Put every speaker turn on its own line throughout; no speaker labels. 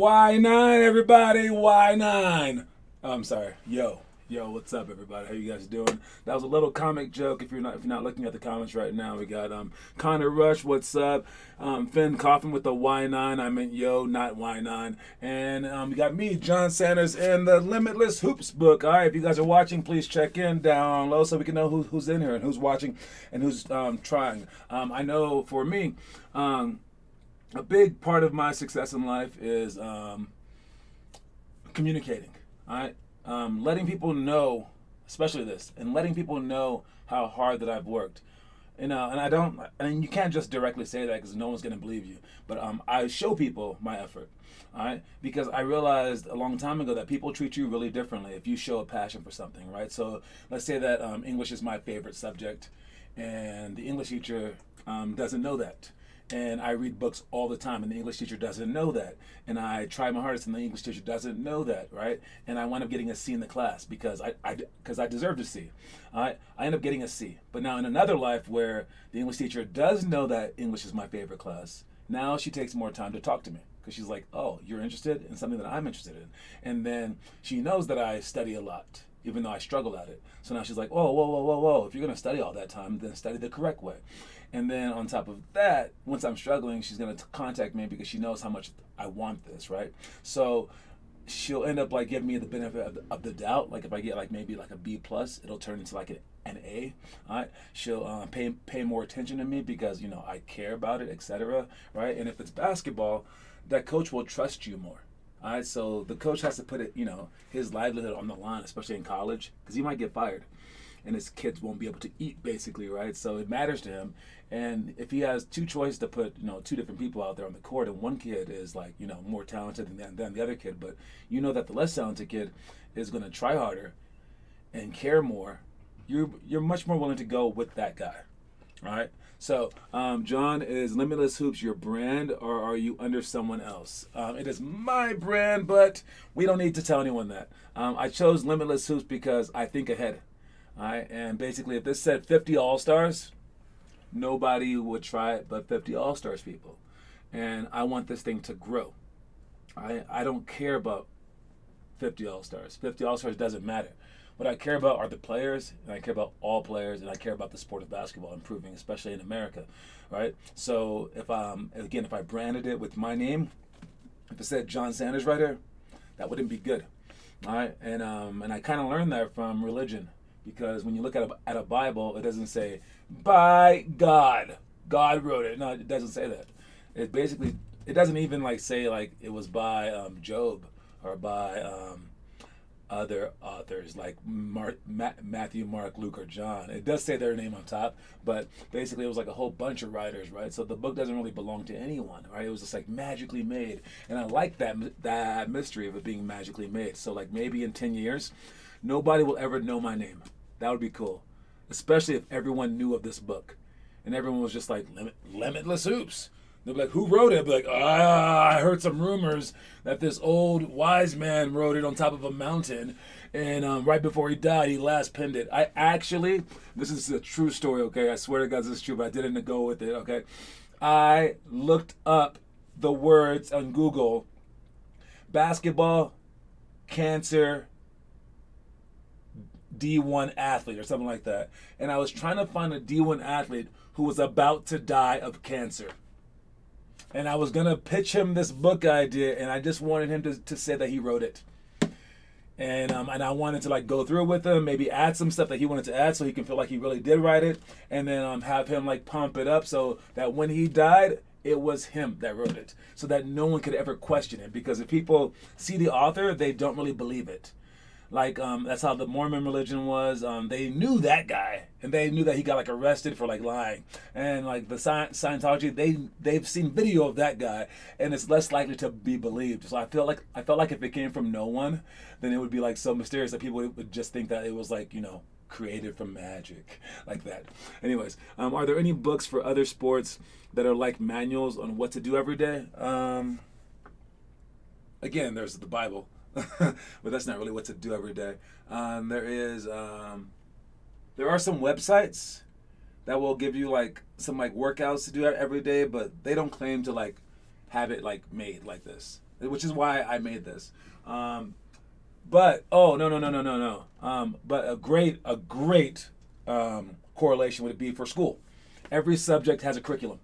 Y9, everybody, Y9. Oh, I'm sorry. Yo, what's up, everybody? How you guys doing? That was a little comic joke. If you're not looking at the comments right now, we got Connor Rush, what's up? Finn Coffin with the Y9. I meant yo, not Y9. And we got me, John Sanders, and the Limitless Hoops book. All right, if you guys are watching, please check in down low so we can know who's in here and who's watching and who's trying. I know for me. A big part of my success in life is communicating. All right, letting people know, especially this, and letting people know how hard that I've worked. And I don't, and you can't just directly say that because no one's gonna believe you. But I show people my effort. All right, because I realized a long time ago that people treat you really differently if you show a passion for something, right? So let's say that English is my favorite subject, and the English teacher doesn't know that. And I read books all the time, and the English teacher doesn't know that. And I try my hardest, and the English teacher doesn't know that, right? And I wind up getting a C in the class because I deserved a C. I end up getting a C. But now in another life where the English teacher does know that English is my favorite class, now she takes more time to talk to me because she's like, oh, you're interested in something that I'm interested in. And then she knows that I study a lot, even though I struggle at it. So now she's like, whoa. If you're going to study all that time, then study the correct way. And then on top of that, once I'm struggling, she's going to contact me because she knows how much I want this, right? So she'll end up like giving me the benefit of the doubt. Like if I get like maybe like a B plus, it'll turn into like an A. All right. She'll pay more attention to me because, you know, I care about it, etc. Right. And if it's basketball, that coach will trust you more. All right, so the coach has to put it, you know, his livelihood on the line, especially in college, because he might get fired, and his kids won't be able to eat, basically, right? So it matters to him, and if he has two choices to put, you know, two different people out there on the court, and one kid is like, you know, more talented than the other kid, but you know that the less talented kid is going to try harder and care more, you're much more willing to go with that guy. All right. So, John, is Limitless Hoops your brand, or are you under someone else? It is my brand, but we don't need to tell anyone that. I chose Limitless Hoops because I think ahead. All right. And basically, if this said 50 All Stars, nobody would try it but 50 All Stars people. And I want this thing to grow. I don't care about 50 All Stars. 50 All Stars doesn't matter. What I care about are the players, and I care about all players, and I care about the sport of basketball improving, especially in America, right? So if I branded it with my name, if it said John Sanders right here, that wouldn't be good, all right? And I kind of learned that from religion, because when you look at a Bible, it doesn't say by God, God wrote it. No, it doesn't say that. It doesn't even like say like it was by Job or by other authors like Matthew, Mark, Luke, or John. It does say their name on top, but basically it was like a whole bunch of writers, right? So the book doesn't really belong to anyone, right? It was just like magically made, and I like that mystery of it being magically made. So like maybe in 10 years, nobody will ever know my name. That would be cool, especially if everyone knew of this book, and everyone was just like Limitless Hoops. They'll be like, who wrote it? I'll be like, I heard some rumors that this old wise man wrote it on top of a mountain, and right before he died, he last penned it. This is a true story, okay? I swear to God this is true, but I didn't go with it, okay? I looked up the words on Google, basketball, cancer, D1 athlete, or something like that. And I was trying to find a D1 athlete who was about to die of cancer. And I was going to pitch him this book idea, and I just wanted him to say that he wrote it. And I wanted to like go through with him, maybe add some stuff that he wanted to add so he can feel like he really did write it, and then have him like pump it up so that when he died, it was him that wrote it, so that no one could ever question it. Because if people see the author, they don't really believe it. Like that's how the Mormon religion was. They knew that guy, and they knew that he got like arrested for like lying. And like the Scientology, they've seen video of that guy, and it's less likely to be believed. So I felt like if it came from no one, then it would be like so mysterious that people would just think that it was like, you know, created from magic like that. Anyways, are there any books for other sports that are like manuals on what to do every day? Again, there's the Bible. But that's not really what to do every day. There are some websites that will give you like some like workouts to do every day, but they don't claim to like have it like made like this. which is why I made this. But oh no. But a great correlation would be for school. Every subject has a curriculum.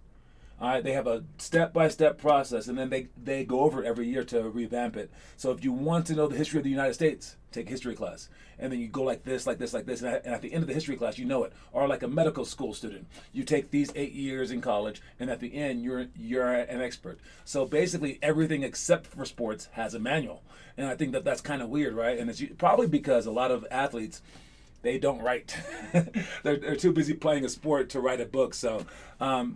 All right, they have a step-by-step process, and then they go over it every year to revamp it. So if you want to know the history of the United States, take a history class, and then you go like this, like this, like this, and at the end of the history class, you know it. Or like a medical school student, you take these 8 years in college, and at the end, you're an expert. So basically, everything except for sports has a manual, and I think that's kind of weird, right? And it's probably because a lot of athletes, they don't write. they're too busy playing a sport to write a book. So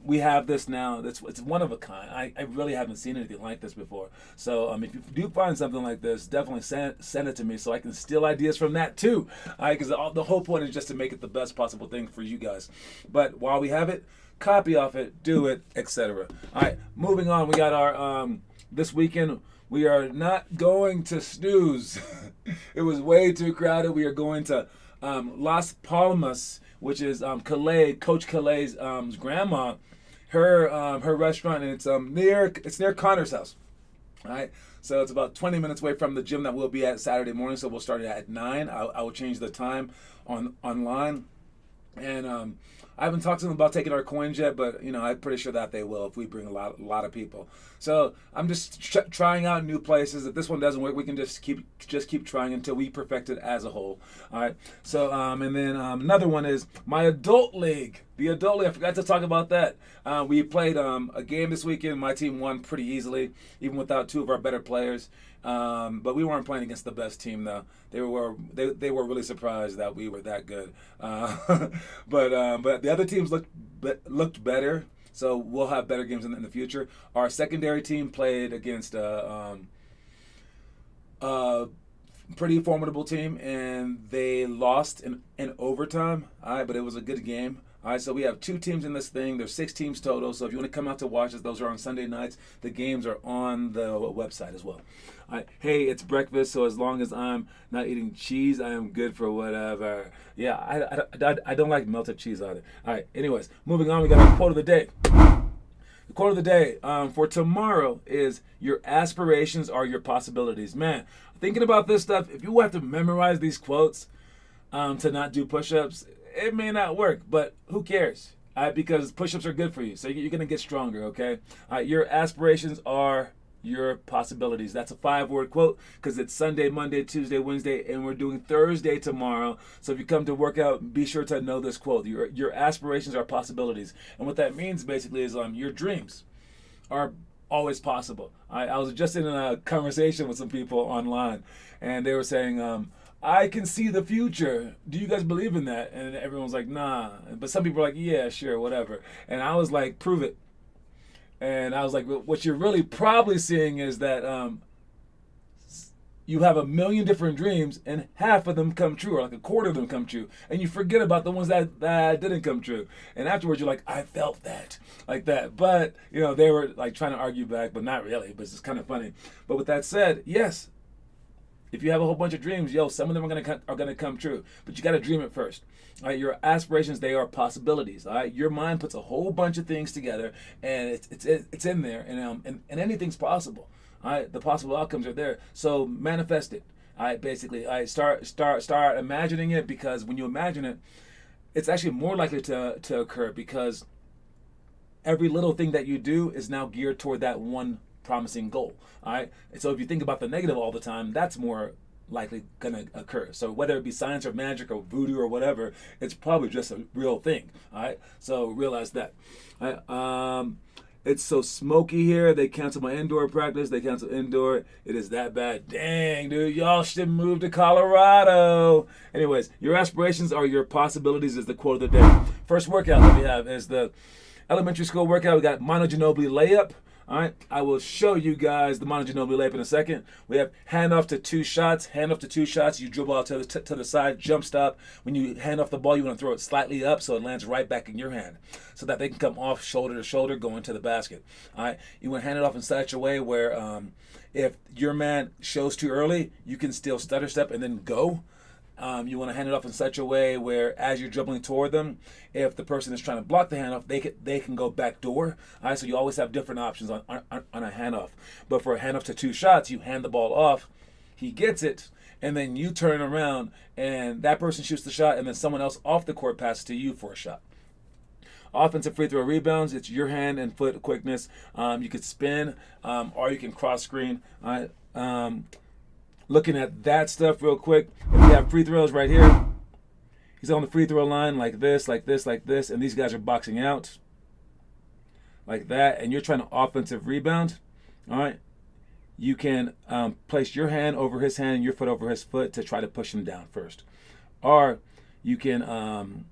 we have this now. It's one of a kind. I really haven't seen anything like this before. So if you do find something like this, definitely send it to me so I can steal ideas from that too. Because the whole point is just to make it the best possible thing for you guys. But while we have it, copy off it, do it, etc. All right, moving on. We got our this weekend. We are not going to snooze. It was way too crowded. We are going to Las Palmas, which is Coach Calay's grandma, her restaurant, and it's near Connor's house. All right, so it's about 20 minutes away from the gym that we'll be at Saturday morning. So we'll start it at 9. I will change the time online, and I haven't talked to them about taking our coins yet, but I'm pretty sure that they will if we bring a lot of people. So I'm just trying out new places. If this one doesn't work, we can just keep trying until we perfect it as a whole. All right. So and then another one is my adult league. The adult league. I forgot to talk about that. We played a game this weekend. My team won pretty easily, even without 2 of our better players. But we weren't playing against the best team though. They were really surprised that we were that good. But the other teams looked better. So we'll have better games in the future. Our secondary team played against a pretty formidable team, and they lost in overtime. All right, but it was a good game. All right, so we have 2 teams in this thing. There's 6 teams total. So if you want to come out to watch us, those are on Sunday nights. The games are on the website as well. All right, hey, it's breakfast, so as long as I'm not eating cheese, I am good for whatever. Yeah, I don't like melted cheese either. All right, anyways, moving on, we got our quote of the day. The quote of the day for tomorrow is, your aspirations are your possibilities. Man, thinking about this stuff, if you have to memorize these quotes to not do push-ups, it may not work, but who cares? Because push-ups are good for you, so you're going to get stronger, okay? Your aspirations are your possibilities. That's a 5-word quote because it's Sunday, Monday, Tuesday, Wednesday, and we're doing Thursday tomorrow. So if you come to work out, be sure to know this quote. Your aspirations are possibilities. And what that means basically is your dreams are always possible. I was just in a conversation with some people online, and they were saying, I can see the future. Do you guys believe in that? And everyone's like, nah. But some people are like, yeah, sure, whatever. And I was like, prove it. And I was like, well, what you're really probably seeing is that you have a million different dreams and half of them come true, or like a quarter of them come true. And you forget about the ones that didn't come true. And afterwards you're like, I felt that, like that. But, they were like trying to argue back, but not really, but it's just kind of funny. But with that said, yes, if you have a whole bunch of dreams, some of them are gonna come true. But you got to dream it first. All right, your aspirations, they are possibilities. All right, your mind puts a whole bunch of things together, and it's in there, and anything's possible. All right, the possible outcomes are there. So manifest it. All right, basically, all right, start imagining it, because when you imagine it, it's actually more likely to occur, because every little thing that you do is now geared toward that one promising goal. All right, and so if you think about the negative all the time, that's more likely gonna occur. So whether it be science or magic or voodoo or whatever, it's probably just a real thing. All right, so realize that. All right, it's so smoky here. They canceled my indoor practice. They canceled indoor. It is that bad. Dang, dude, y'all should move to Colorado. Anyways, your aspirations are your possibilities is the quote of the day. First workout that we have is the elementary school workout. We got Manu Ginobili layup. All right, I will show you guys the Manu Ginobili layup in a second. We have handoff to 2 shots. Handoff to 2 shots. You dribble out to the side, jump stop. When you hand off the ball, you want to throw it slightly up so it lands right back in your hand, so that they can come off shoulder to shoulder, go into the basket. All right, you want to hand it off in such a way where if your man shows too early, you can still stutter step and then go. You want to hand it off in such a way where, as you're dribbling toward them, if the person is trying to block the handoff, they can go back door. All right, so you always have different options on a handoff. But for a handoff to 2 shots, you hand the ball off, he gets it, and then you turn around and that person shoots the shot, and then someone else off the court passes to you for a shot. Offensive free throw rebounds, it's your hand and foot quickness. You could spin, or you can cross screen. All right. Looking at that stuff real quick, if you have free throws right here, he's on the free throw line like this, like this, like this, and these guys are boxing out like that, and you're trying to offensive rebound. All right. You can place your hand over his hand and your foot over his foot to try to push him down first. Or you can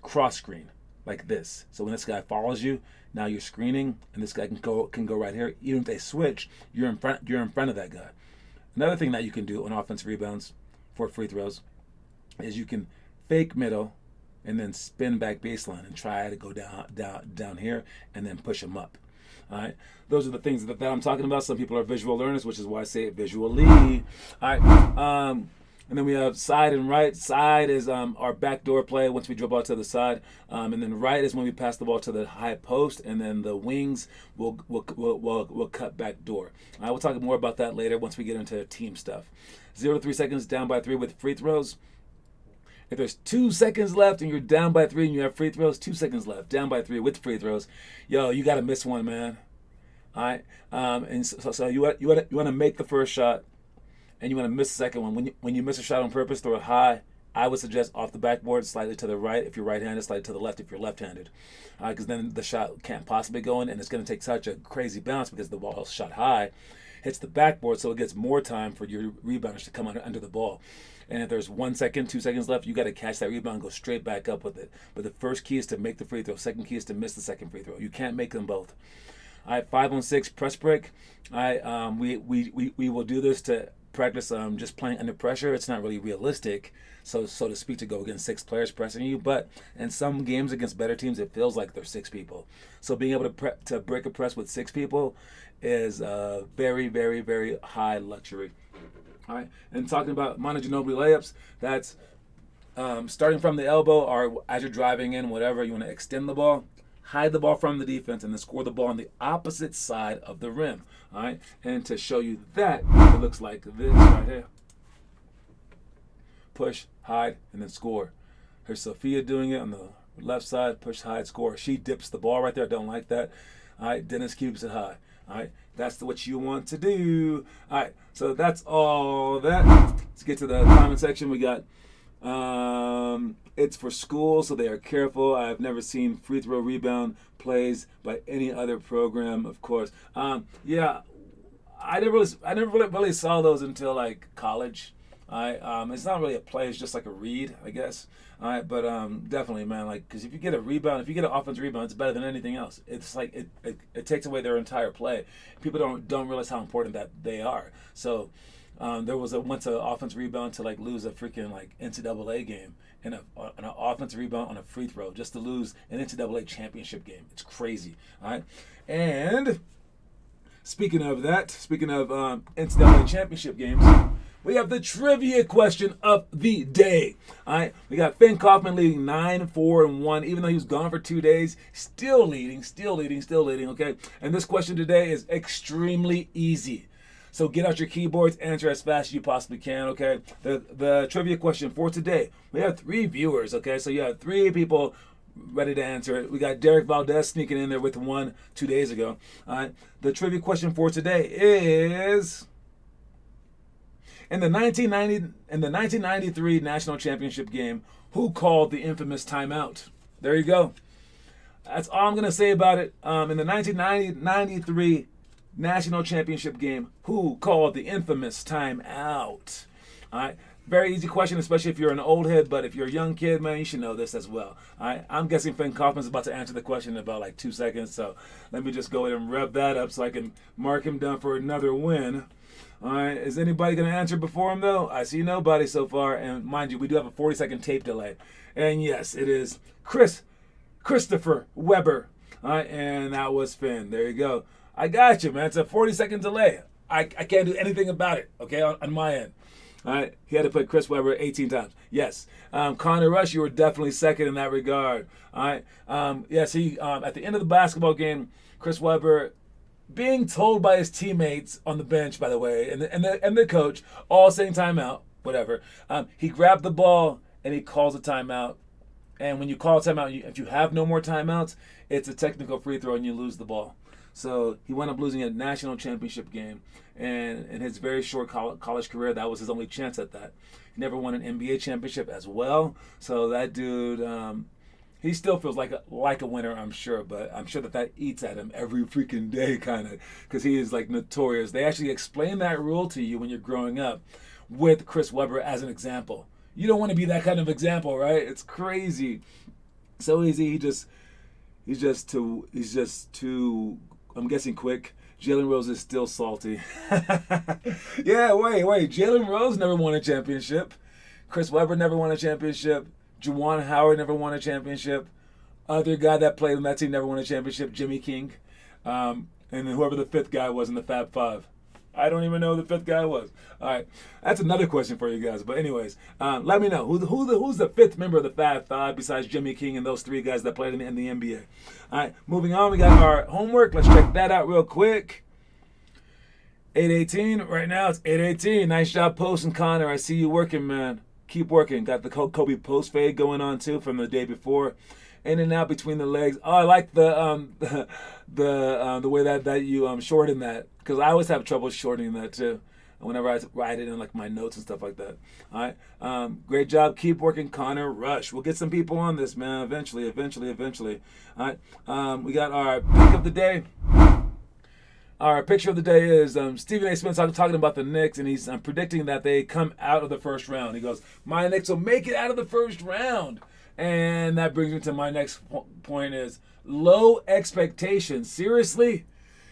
cross screen like this. So when this guy follows you, now you're screening, and this guy can go right here. Even if they switch, you're in front of that guy. Another thing that you can do on offensive rebounds for free throws is you can fake middle and then spin back baseline and try to go down here and then push them up. All right, those are the things that I'm talking about. Some people are visual learners, which is why I say it visually. All right, and then we have side and right. Side is our backdoor play once we dribble out to the side, and then right is when we pass the ball to the high post, and then the wings will cut back door. I will talk more about that later once we get into team stuff. 0 to 3 seconds, down by 3 with free throws. If there's 2 seconds left and you're down by 3 and you have free throws, 2 seconds left, down by 3 with free throws, yo, you got to miss one, man. All right, and so you want to make the first shot, and you want to miss the second one. When you miss a shot on purpose, throw it high. I would suggest off the backboard, slightly to the right if you're right-handed, slightly to the left if you're left-handed, because then the shot can't possibly go in, and it's going to take such a crazy bounce because the ball shot high, hits the backboard, so it gets more time for your rebounders to come under the ball. And if there's 1 second, 2 seconds left, you got to catch that rebound and go straight back up with it. But the first key is to make the free throw. Second key is to miss the second free throw. You can't make them both. All right, 5-on-6 press break. All right, we will do this to practice just playing under pressure. It's not really realistic, so to speak, to go against 6 players pressing you. But in some games against better teams, it feels like there's 6 people. So being able to break a press with 6 people is a very, very, very high luxury. All right, and talking about Manu Ginobili layups, that's starting from the elbow, or as you're driving in, whatever, you want to extend the ball, hide the ball from the defense, and then score the ball on the opposite side of the rim. All right, and to show you that, it looks like this right here. Push, hide, and then score. Here's Sophia doing it on the left side, push, hide, score. She dips the ball right there. I don't like that. All right, Dennis keeps it high. All right, that's what you want to do. All right, so that's all that. Let's get to the comment section. We got it's for school, so they are careful. I've never seen free throw rebound plays by any other program, of course. Yeah, I never really saw those until like college. It's not really a play; it's just like a read, I guess. All right, but definitely, man, like, because if you get a rebound, if you get an offensive rebound, it's better than anything else. It's like it takes away their entire play. People don't realize how important that they are. So there was once an offensive rebound to like lose a freaking like NCAA game, and an offensive rebound on a free throw just to lose an NCAA championship game. It's crazy. All right, and speaking of NCAA championship games, we have the trivia question of the day. All right, we got Finn Kaufman leading 9-4-1, even though he was gone for 2 days, still leading. Okay, and this question today is extremely easy. So get out your keyboards, answer as fast as you possibly can. Okay, the trivia question for today. We have 3 viewers. Okay, so you have 3 people ready to answer it. We got Derek Valdez sneaking in there with 1 2 days ago. All right, the trivia question for today is: In the 1993 National Championship game, who called the infamous timeout? There you go. That's all I'm going to say about it. In the 1993 National Championship game, who called the infamous timeout? All right. Very easy question, especially if you're an old head, but if you're a young kid, man, you should know this as well. All right. I'm guessing Finn Kaufman's about to answer the question in about like 2 seconds, so let me just go ahead and rev that up so I can mark him down for another win. All right, is anybody going to answer before him, though? I see nobody so far, and mind you, we do have a 40-second tape delay. And yes, it is Christopher Weber. All right, and that was Finn. There you go. I got you, man. It's a 40-second delay. I can't do anything about it, okay, on my end. All right, he had to play Chris Webber 18 times. Yes. Connor Rush, you were definitely second in that regard. All right. At the end of the basketball game, Chris Webber, being told by his teammates on the bench, by the way, and the coach, all saying timeout, whatever. He grabbed the ball and he calls a timeout. And when you call a timeout, if you have no more timeouts, it's a technical free throw and you lose the ball. So he wound up losing a national championship game. And in his very short college career, that was his only chance at that. He never won an NBA championship as well. So that dude, he still feels like a winner, I'm sure. But I'm sure that eats at him every freaking day, kind of, because he is like notorious. They actually explain that rule to you when you're growing up with Chris Webber as an example. You don't want to be that kind of example, right? It's crazy. So easy. He's just too. I'm guessing quick. Jalen Rose is still salty. Yeah, wait. Jalen Rose never won a championship. Chris Webber never won a championship. Juwan Howard never won a championship. Other guy that played on that team never won a championship, Jimmy King. And then whoever the fifth guy was in the Fab Five. I don't even know who the fifth guy was. All right, that's another question for you guys. But anyways, let me know who's the fifth member of the Fab Five besides Jimmy King and those three guys that played in the NBA. All right, moving on. We got our homework. Let's check that out real quick. 8:18 right now. It's 8:18. Nice job posting, Connor. I see you working, man. Keep working. Got the Kobe post fade going on too from the day before. In and out between the legs. Oh, I like the way that you shorten that, because I always have trouble shortening that too. Whenever I write it in like my notes and stuff like that. All right, great job. Keep working, Connor Rush. We'll get some people on this, man. Eventually. All right, we got our pick of the day. Our picture of the day is Stephen A. Smith talking about the Knicks, and he's predicting that they come out of the first round. He goes, my Knicks will make it out of the first round. And that brings me to my next point is low expectations. Seriously?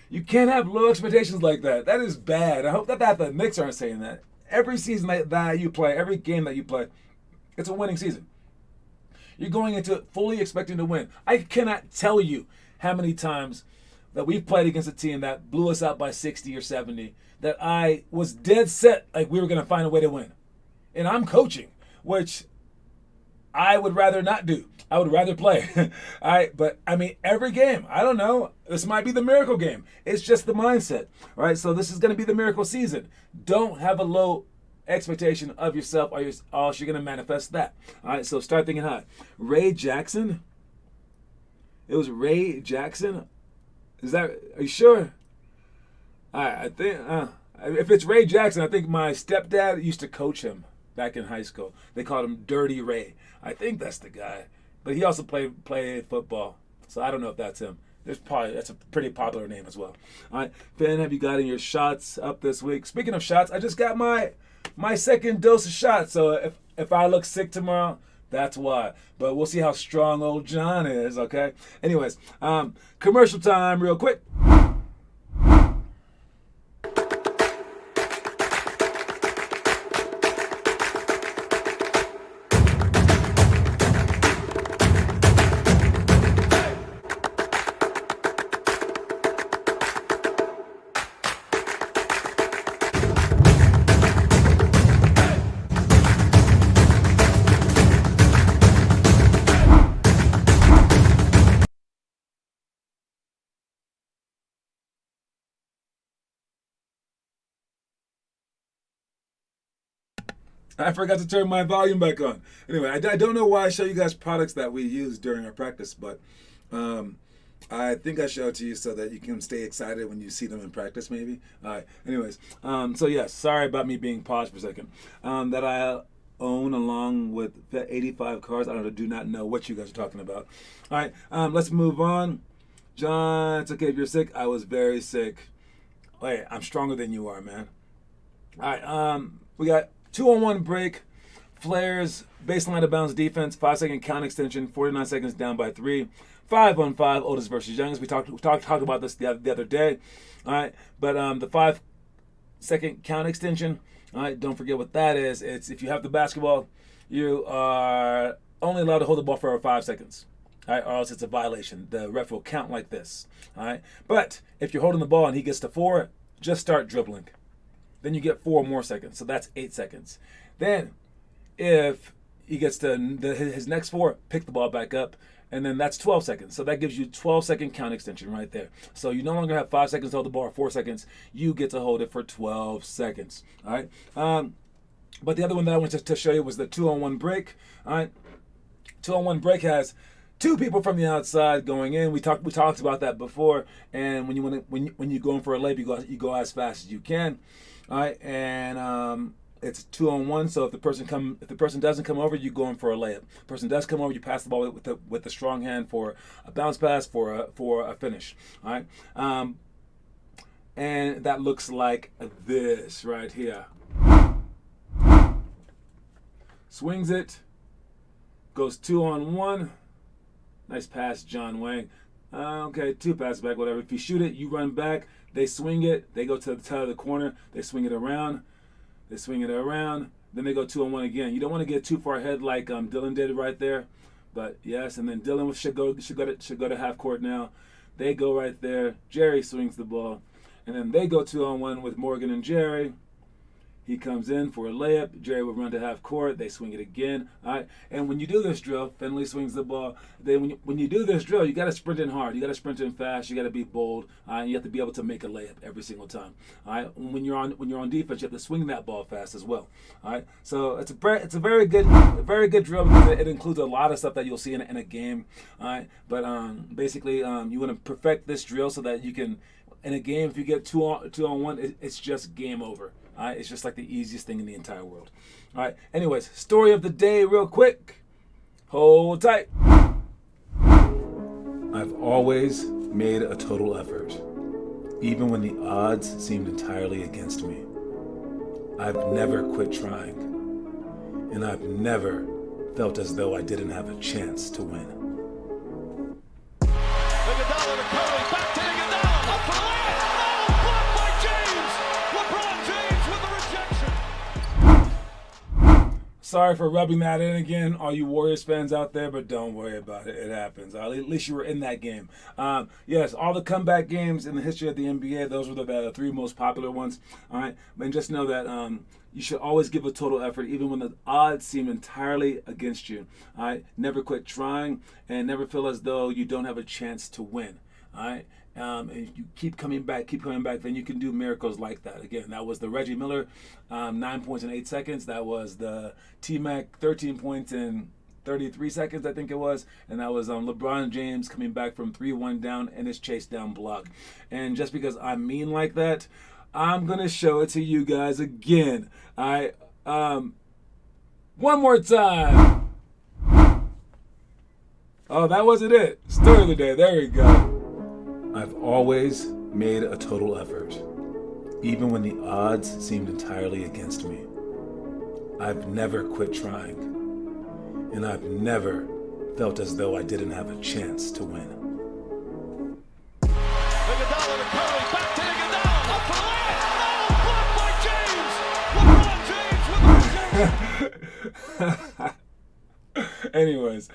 You can't have low expectations like that. That is bad. I hope that the Knicks aren't saying that. Every season that you play, every game that you play, it's a winning season. You're going into it fully expecting to win. I cannot tell you how many times that we've played against a team that blew us out by 60 or 70 that I was dead set like we were going to find a way to win. And I'm coaching, which I would rather not do. I would rather play. But I mean, every game, I don't know. This might be the miracle game. It's just the mindset, right? So this is going to be the miracle season. Don't have a low expectation of yourself, or else you're going to manifest that. All right, so start thinking high. Ray Jackson? It was Ray Jackson? Are you sure? All right, I think, if it's Ray Jackson, I think my stepdad used to coach him back in high school. They called him Dirty Ray. I think that's the guy. But he also played football. So I don't know if that's him. That's a pretty popular name as well. All right, Finn, have you gotten your shots up this week? Speaking of shots, I just got my second dose of shots. So if I look sick tomorrow, that's why. But we'll see how strong old John is, okay? Anyways, commercial time real quick. I forgot to turn my volume back on. Anyway, I don't know why I show you guys products that we use during our practice, but I think I show it to you so that you can stay excited when you see them in practice, maybe. All right. Anyways, so yes, sorry about me being paused for a second. That I own along with 85 cars. I do not know what you guys are talking about. All right, let's move on. John, it's okay if you're sick. I was very sick. Wait, I'm stronger than you are, man. All right, we got 2-on-1 break, flares, baseline out of bounds defense, 5-second count extension, 49 seconds down by 3, 5-on-5, oldest versus youngest. We talked about this the other day. All right, but the 5-second count extension, all right, don't forget what that is. It's if you have the basketball, you are only allowed to hold the ball for 5 seconds. All right, or else it's a violation. The ref will count like this. All right, but if you're holding the ball and he gets to 4, just start dribbling. then you get 4 more seconds. So that's 8 seconds. Then if he gets to his next 4, pick the ball back up, and then that's 12 seconds. So that gives you 12-second count extension right there. So you no longer have 5 seconds to hold the ball or 4 seconds. You get to hold it for 12 seconds. All right. But the other one that I wanted to show you was the 2-on-1 break. All right. 2-on-1 break has 2 people from the outside going in. We talked about that before. And when you go in for a layup, you go as fast as you can. All right. And it's 2-on-1. So if the person doesn't come over, you go in for a layup. The person does come over, you pass the ball with the strong hand for a bounce pass for a finish. All right. And that looks like this right here. Swings it, goes 2-on-1. Nice pass, John Wang. Okay, 2 passes back, whatever. If you shoot it, you run back. They swing it. They go to the top of the corner. They swing it around. They swing it around. Then they go 2-on-1 again. You don't want to get too far ahead like Dylan did right there. But yes, and then Dylan should go to half court now. They go right there. Jerry swings the ball. And then they go 2-on-1 with Morgan and Jerry. He comes in for a layup. Jerry will run to half court. They swing it again. All right. And when you do this drill, Finley swings the ball. Then when you do this drill, you got to sprint in hard. You got to sprint in fast. You got to be bold. And you have to be able to make a layup every single time. All right. When you're on defense, you have to swing that ball fast as well. All right. So it's a very good drill because it includes a lot of stuff that you'll see in a game. All right. But basically, you want to perfect this drill so that you can, in a game, if you get 2-on-1, it's just game over. All right, it's just like the easiest thing in the entire world. All right, anyways, story of the day real quick. Hold tight. I've always made a total effort, even when the odds seemed entirely against me. I've never quit trying, and I've never felt as though I didn't have a chance to win.
Iguodala to Curry, back to Iguodala, up for the layup. Oh, blocked by James. LeBron James with the rejection.
Sorry for rubbing that in again, all you Warriors fans out there, but don't worry about it. It happens. At least you were in that game. Yes, all the comeback games in the history of the NBA, those were the 3 most popular ones. All right, and just know that you should always give a total effort, even when the odds seem entirely against you. All right, never quit trying, and never feel as though you don't have a chance to win. All right. And you keep coming back, then you can do miracles like that. Again, that was the Reggie Miller 9 points in 8 seconds. That was the T-Mac 13 points in 33 seconds, I think it was. And that was LeBron James coming back from 3-1 down and his chase down block. And just because I'm mean like that, I'm going to show it to you guys again. All right. One more time. Oh, that wasn't it. Story of the day. There we go. I've always made a total effort, even when the odds seemed entirely against me. I've never quit trying, and I've never felt as though I didn't have a chance to win.
Iguodala to Curry, back to Iguodala, up for the layup. Oh, blocked by James. LeBron James with the rejection.
Anyways,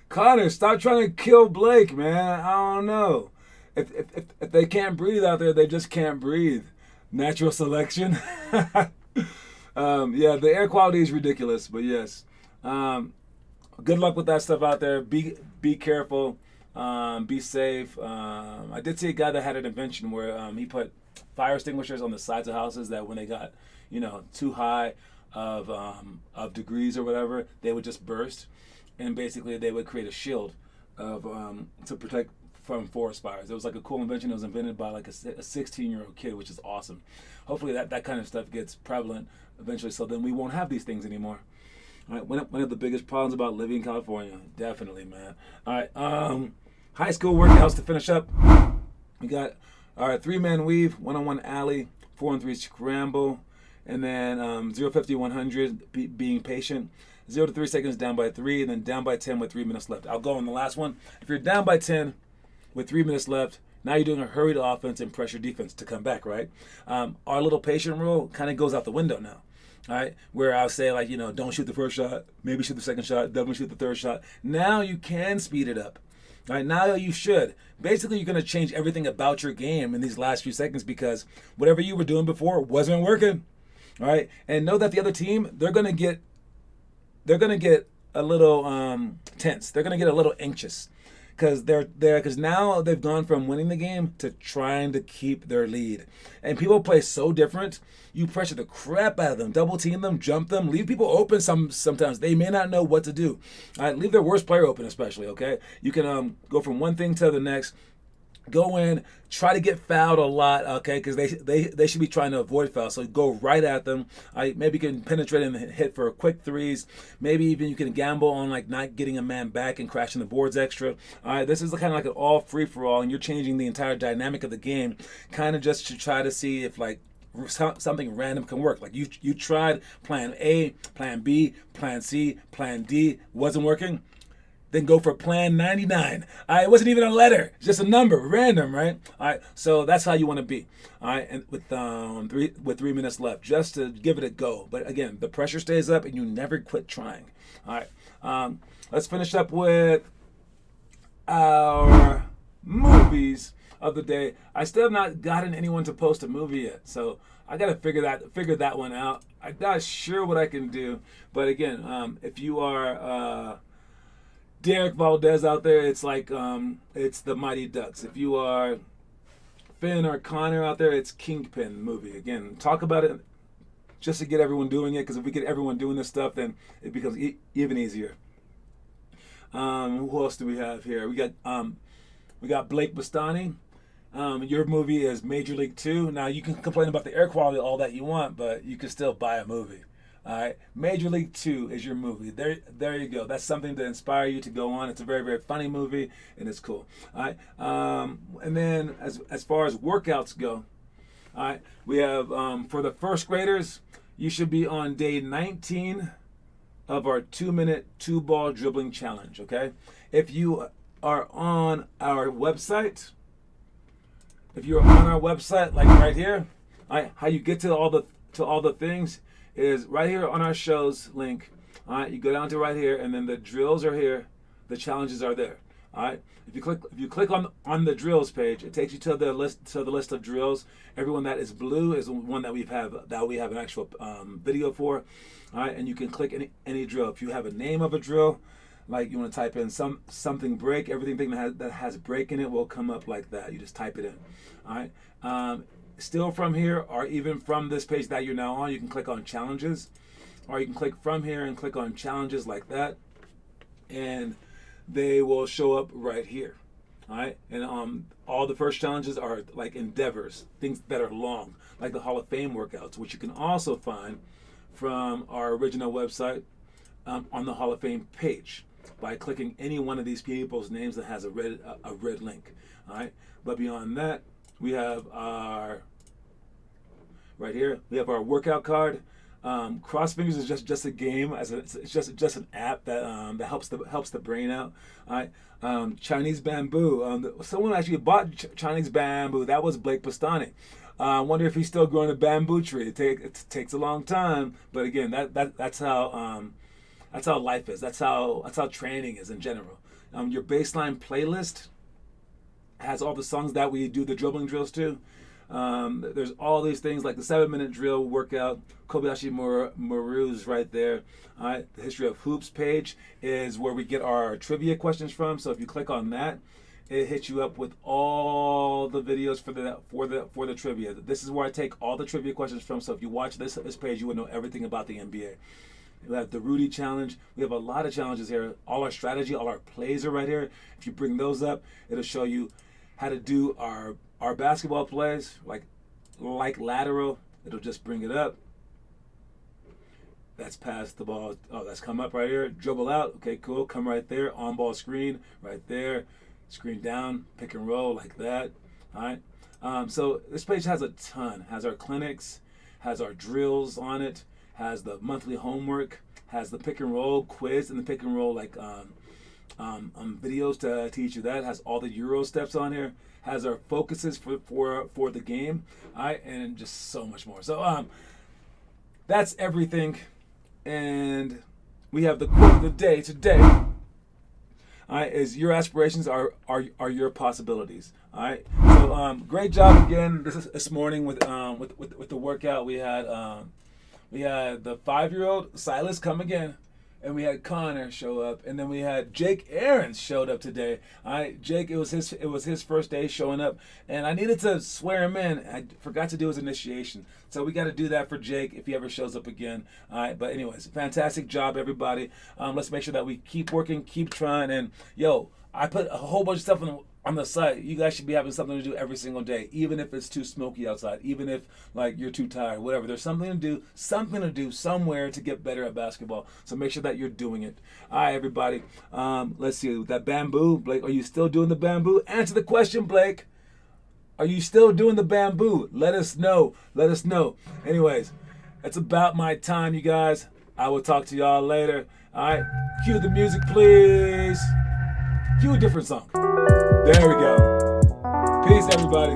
Connor, stop trying to kill Blake, man. I don't know. If they can't breathe out there, they just can't breathe. Natural selection. Yeah, the air quality is ridiculous, but yes. Good luck with that stuff out there. Be careful. Be safe. I did see a guy that had an invention where he put fire extinguishers on the sides of houses that when they got, too high of degrees or whatever, they would just burst. And basically, they would create a shield to protect from forest fires. It was like a cool invention. It was invented by like a 16-year-old kid, which is awesome. Hopefully, that kind of stuff gets prevalent eventually, so then we won't have these things anymore. All right, one of the biggest problems about living in California, definitely, man. All right, high school workouts to finish up. We got 3-man weave, 1-on-1 alley, 4-on-3 scramble, and then 0-50, 100, being patient. 0 to 3 seconds down by 3, and then down by 10 with 3 minutes left. I'll go on the last one. If you're down by 10 with 3 minutes left, now you're doing a hurried offense and pressure defense to come back, right? Our little patient rule kind of goes out the window now, all right? Where I'll say, like, don't shoot the first shot, maybe shoot the second shot, definitely shoot the third shot. Now you can speed it up, All right, now you should. Basically, you're going to change everything about your game in these last few seconds because whatever you were doing before wasn't working. All right, and know that the other team, they're going to get a little tense. They're going to get a little anxious because now they've gone from winning the game to trying to keep their lead. And people play so different. You pressure the crap out of them, double team them, jump them, leave people open. Sometimes they may not know what to do. All right, leave their worst player open, especially. Okay, you can go from one thing to the next. Go in, try to get fouled a lot, okay? Because they should be trying to avoid fouls. So go right at them. Maybe you can penetrate and hit for quick threes. Maybe even you can gamble on like not getting a man back and crashing the boards extra. All right, this is kind of like an all free for all, and you're changing the entire dynamic of the game, kind of just to try to see if like something random can work. Like you tried plan A, plan B, plan C, plan D, wasn't working. Then go for plan 99. All right, it wasn't even a letter, it's just a number, random, right? All right, so that's how you want to be. All right, and with 3 minutes left, just to give it a go. But again, the pressure stays up, and you never quit trying. All right, let's finish up with our movies of the day. I still have not gotten anyone to post a movie yet, so I gotta figure that one out. I'm not sure what I can do, but again, if you are Derek Valdez out there, it's like it's the Mighty Ducks. If you are Finn or Connor out there, it's Kingpin movie. Again, talk about it just to get everyone doing it, because if we get everyone doing this stuff, then it becomes even easier. Who else do we have here? We got Blake Bastani. Your movie is Major League 2. Now, you can complain about the air quality all that you want, but you can still buy a movie. All right, Major League 2 is your movie. There you go. That's something to inspire you to go on. It's a very, very funny movie, and it's cool. All right, and then as far as workouts go, all right, we have for the first graders, you should be on day 19 of our 2-minute 2-ball dribbling challenge. Okay, if you are on our website, like right here, all right, how you get to all the things is right here on our shows link. All right, you go down to right here, and then the drills are here, the challenges are there. All right, if you click on the drills page, it takes you to the list of drills. Everyone that is blue is one that we have an actual video for. All right, and you can click any drill. If you have a name of a drill, like you want to type in something break, everything that has break in it will come up like that. You just type it in. All right. Still from here, or even from this page that you're now on, you can click on challenges, or you can click from here and click on challenges like that, and they will show up right here. All right, and all the first challenges are like endeavors, things that are long, like the Hall of Fame workouts, which you can also find from our original website on the Hall of Fame page by clicking any one of these people's names that has a red link. All right, but beyond that, we have our right here. We have our workout card. Cross Fingers is just a game. It's just an app that helps the brain out. All right. Chinese bamboo. Someone actually bought Chinese bamboo. That was Blake Bastani. I wonder if he's still growing a bamboo tree. It takes a long time, but again, that's how life is. That's how training is in general. Your baseline playlist has all the songs that we do the dribbling drills to. There's all these things like the 7-minute drill workout. Kobayashi Maru's right there. All right, the History of Hoops page is where we get our trivia questions from. So if you click on that, it hits you up with all the videos for the trivia. This is where I take all the trivia questions from. So if you watch this page, you will know everything about the NBA. We have the Rudy challenge. We have a lot of challenges here. All our strategy, all our plays are right here. If you bring those up, it'll show you how to do our basketball plays, like lateral. It'll just bring it up. That's pass the ball. Oh, that's come up right here. Dribble out. Okay, cool. Come right there. On ball screen right there. Screen down. Pick and roll like that. All right. So this page has a ton. Has our clinics. Has our drills on it. Has the monthly homework. Has the pick and roll quiz and the pick and roll videos to teach you that. Has all the Euro steps on here. Has our focuses for the game. All right, and just so much more. So that's everything. And we have the quote of the day today. All right, is your aspirations are your possibilities. All right. So great job again this morning with the workout. We had the 5-year-old Silas come again. And we had Connor show up, and then we had Jake Aarons showed up today. All right, Jake, it was his first day showing up, and I needed to swear him in. I forgot to do his initiation, so we got to do that for Jake if he ever shows up again. All right, but anyways, fantastic job, everybody. Let's make sure that we keep working, keep trying, and yo, I put a whole bunch of stuff on the site. You guys should be having something to do every single day, even if it's too smoky outside, even if like you're too tired, whatever. There's something to do somewhere to get better at basketball. So make sure that you're doing it. All right, everybody. Let's see that bamboo, Blake. Are you still doing the bamboo? Answer the question, Blake. Are you still doing the bamboo? Let us know. Let us know. Anyways, that's about my time, you guys. I will talk to y'all later. All right, cue the music, please. Cue a different song. There we go. Peace, everybody.